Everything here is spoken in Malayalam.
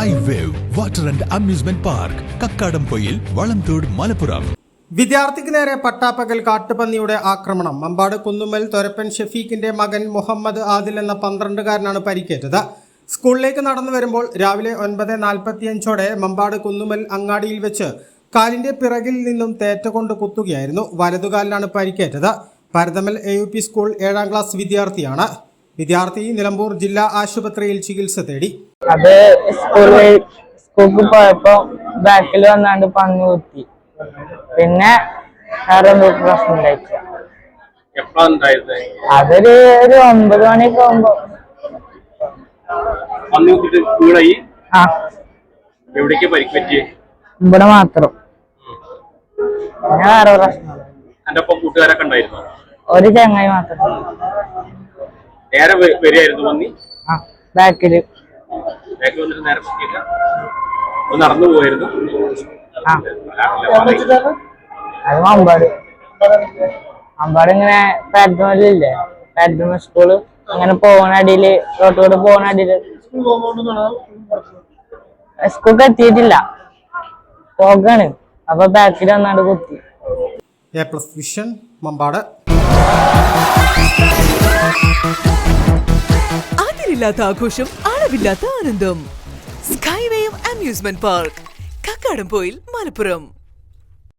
Sky Wave Water and Amusement Park, Kakkadampoyil, Valamthode, Malappuram. വിദ്യാർത്ഥിക്ക് നേരെ പട്ടാപ്പകൽ കാട്ടുപന്നിയുടെ ആക്രമണം. മമ്പാട് കുന്നുമ്മൽ തൊരപ്പൻ ഷെഫീഖിന്റെ മകൻ മുഹമ്മദ് ആദിൽ എന്ന 12-കാരനാണ് പരിക്കേറ്റത്. സ്കൂളിലേക്ക് നടന്നു വരുമ്പോൾ രാവിലെ 9:45 മമ്പാട് കുന്നുമ്മൽ അങ്ങാടിയിൽ വെച്ച് കാലിന്റെ പിറകിൽ നിന്നും തേറ്റ കൊണ്ട് കുത്തുകയായിരുന്നു. വലതുകാലിലാണ് പരിക്കേറ്റത്. പരതമൽ AUP സ്കൂൾ 7ാം ക്ലാസ് വിദ്യാർത്ഥിയാണ്. വിദ്യാർത്ഥി നിലമ്പൂർ ജില്ലാ ആശുപത്രിയിൽ ചികിത്സ തേടി. അത് സ്കൂളിൽ പോയപ്പോ ബാക്കിൽ വന്നാണ്ട് പന്നി കുത്തി. പിന്നെ വേറെ പ്രശ്നം ഉണ്ടായിട്ടില്ല. അതൊരു 9 മണിയൊക്കെ ആവുമ്പോ. ഇവിടെ മാത്രം. പിന്നെ വേറെ പ്രശ്നം ഒരു ചങ്ങായി മാത്രം. ബാക്കില് നടന്നു പോയിരുന്നു. അത് അമ്പാട് ഇങ്ങനെ പാരത്തമല്ലേ, പാരത്തമ സ്കൂള് അങ്ങനെ പോകണ അടിയില്, റോട്ടോട് പോകണ അടിയില് സ്കൂൾക്ക് എത്തിയിട്ടില്ല, പോകാണ്. അപ്പൊ ബാക്കിൽ വന്നാണ്ട് കുത്തി. A+ vision Mambad. അതിരില്ലാത്ത ആഘോഷം, അളവില്ലാത്ത ആനന്ദം. Sky wave amusement park, Kakkadampoyil, Malappuram.